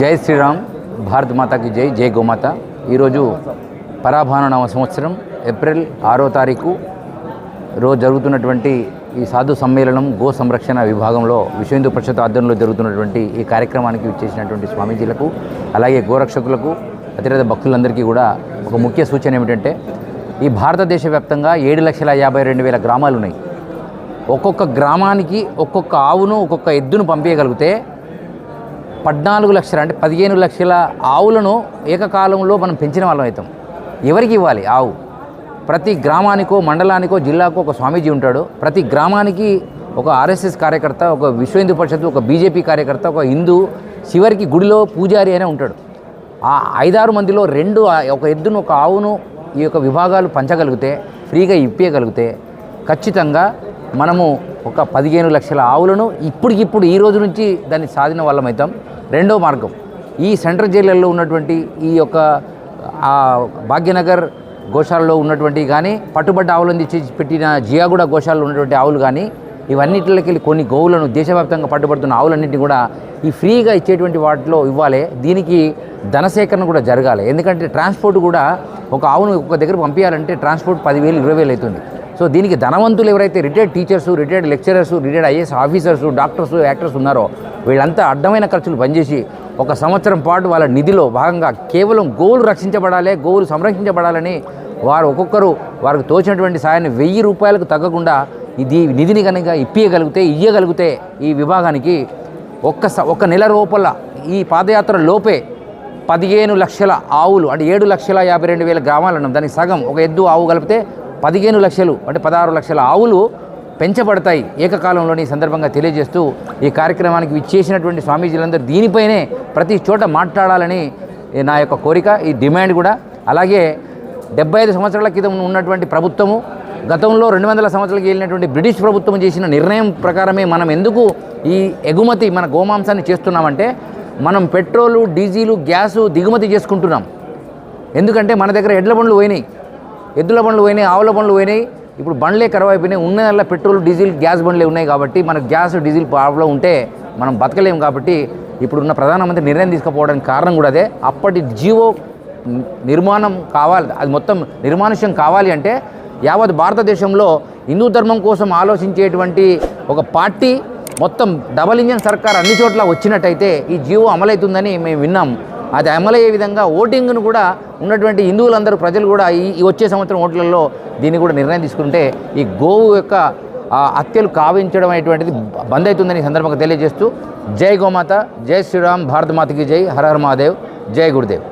జై శ్రీరామ్, భారత్ మాతాకి జై, జై గోమాత. ఈరోజు పరాభానవ సంవత్సరం ఏప్రిల్ 6వ తారీఖు రోజు జరుగుతున్నటువంటి ఈ సాధు సమ్మేళనం గో సంరక్షణ విభాగంలో విశ్వ హిందూ పరిషత్ ఆధ్వర్యంలో జరుగుతున్నటువంటి ఈ కార్యక్రమానికి విచ్చేసినటువంటి స్వామీజీలకు, అలాగే గోరక్షకులకు, అతిరథ భక్తులందరికీ కూడా ఒక ముఖ్య సూచన ఏమిటంటే, ఈ భారతదేశ వ్యాప్తంగా 7,52,000 గ్రామాలు ఉన్నాయి. ఒక్కొక్క గ్రామానికి ఒక్కొక్క ఆవును, ఒక్కొక్క ఎద్దును పంపించగలిగితే 14 లక్షల అంటే 15 లక్షల ఆవులను ఏకకాలంలో మనం పెంచిన వాళ్ళం అవుతాం. ఎవరికి ఇవ్వాలి ఆవు? ప్రతి గ్రామానికో, మండలానికో, జిల్లాకో ఒక స్వామీజీ ఉంటాడు. ప్రతి గ్రామానికి ఒక ఆర్ఎస్ఎస్ కార్యకర్త, ఒక విశ్వ హిందూ పరిషత్, ఒక బీజేపీ కార్యకర్త, ఒక హిందూ, చివరికి గుడిలో పూజారి అనే ఉంటాడు. ఆ 5-6 మందిలో ఒక ఎద్దును, ఒక ఆవును ఈ యొక్క విభాగాలు పంచగలిగితే, ఫ్రీగా ఇప్పగలిగితే ఖచ్చితంగా మనము ఒక 15 లక్షల ఆవులను ఇప్పటికిప్పుడు ఈ రోజు నుంచి దాన్ని సాధిన వాళ్ళం అవుతాం. రెండో మార్గం, ఈ సెంట్రల్ జైళ్ళల్లో ఉన్నటువంటి ఈ యొక్క భాగ్యనగర్ గోశాలలో ఉన్నటువంటి కానీ, పట్టుబడ్డ ఆవులను తెచ్చి పెట్టిన జియాగూడ గోశాలలో ఉన్నటువంటి ఆవులు కానీ, ఇవన్నిటికి వెళ్ళి కొన్ని గోవులను దేశవ్యాప్తంగా పట్టుబడుతున్న ఆవులన్నింటినీ కూడా ఈ ఫ్రీగా ఇచ్చేటువంటి వాటిలో ఇవ్వాలి. దీనికి ధనసేకరణ కూడా జరగాలి. ఎందుకంటే ట్రాన్స్పోర్ట్ కూడా, ఒక ఆవును ఒక దగ్గర పంపించాలంటే ట్రాన్స్పోర్ట్ 10,000, 20,000 అవుతుంది. సో దీనికి ధనవంతులు ఎవరైతే retired teachers, retired lecturers, retired IAS officers, doctors, actors ఉన్నారో వీళ్ళంతా అడ్డమైన ఖర్చులు పనిచేసి ఒక సంవత్సరం పాటు వాళ్ళ నిధిలో భాగంగా కేవలం గోవులు రక్షించబడాలి, గోవులు సంరక్షించబడాలని వారు ఒక్కొక్కరు వారికి తోచినటువంటి సాయాన్ని 1,000 రూపాయలకు తగ్గకుండా ఇది నిధిని కనుక ఇయ్యగలిగితే ఈ విభాగానికి ఒక్క నెల లోపల, ఈ పాదయాత్ర లోపే 15 లక్షల ఆవులు అంటే 7,52,000 గ్రామాలు అన్నాం. దానికి సగం ఒక ఎద్దు ఆవు కలిపితే 15 లక్షలు అంటే 16 లక్షల ఆవులు పెంచబడతాయి ఏకకాలంలోని సందర్భంగా తెలియజేస్తూ, ఈ కార్యక్రమానికి విచ్చేసినటువంటి స్వామీజీలందరూ దీనిపైనే ప్రతి చోట మాట్లాడాలని నా యొక్క కోరిక, ఈ డిమాండ్ కూడా. అలాగే 75 సంవత్సరాల క్రితం ఉన్నటువంటి ప్రభుత్వము, గతంలో 200 సంవత్సరాలకి వెళ్ళినటువంటి బ్రిటిష్ ప్రభుత్వం చేసిన నిర్ణయం ప్రకారమే మనం ఎందుకు ఈ ఎగుమతి మన గోమాంసాన్ని చేస్తున్నామంటే, మనం పెట్రోలు, డీజిలు, గ్యాసు దిగుమతి చేసుకుంటున్నాం. ఎందుకంటే మన దగ్గర ఎడ్ల బండ్లు పోయినాయి, ఎద్దుల బండ్లు పోయినాయి, ఆవుల బండ్లు పోయినాయి. ఇప్పుడు బండ్లే కరువు అయిపోయినాయి. ఉన్నదల్లా పెట్రోల్, డీజిల్, గ్యాస్ బండ్లే ఉన్నాయి. కాబట్టి మనకు గ్యాస్, డీజిల్ ప్రాబ్లం ఉంటే మనం బతకలేము. కాబట్టి ఇప్పుడున్న ప్రధానమంత్రి నిర్ణయం తీసుకుపోవడానికి కారణం కూడా అదే. అప్పటి జీవో నిర్మాణం కావాలి, అది మొత్తం నిర్మానుష్యం కావాలి అంటే యావత్ భారతదేశంలో హిందూ ధర్మం కోసం ఆలోచించేటువంటి ఒక పార్టీ, మొత్తం డబల్ ఇంజన్ సర్కార్ అన్ని చోట్ల వచ్చినట్టయితే ఈ జీవో అమలవుతుందని మేము విన్నాం. అది అమలయ్యే విధంగా ఓటింగ్ను కూడా ఉన్నటువంటి హిందువులందరూ, ప్రజలు కూడా ఈ వచ్చే సంవత్సరం ఓట్లలో దీన్ని కూడా నిర్ణయం తీసుకుంటే ఈ గోవు యొక్క హత్యలు కావించడం అనేటువంటిది బంద్ అవుతుందని సందర్భంగా తెలియజేస్తూ, జై గోమాత, జై శ్రీరామ్, భారత మాతకి జై, హర హర మహాదేవ్, జై గురుదేవ్.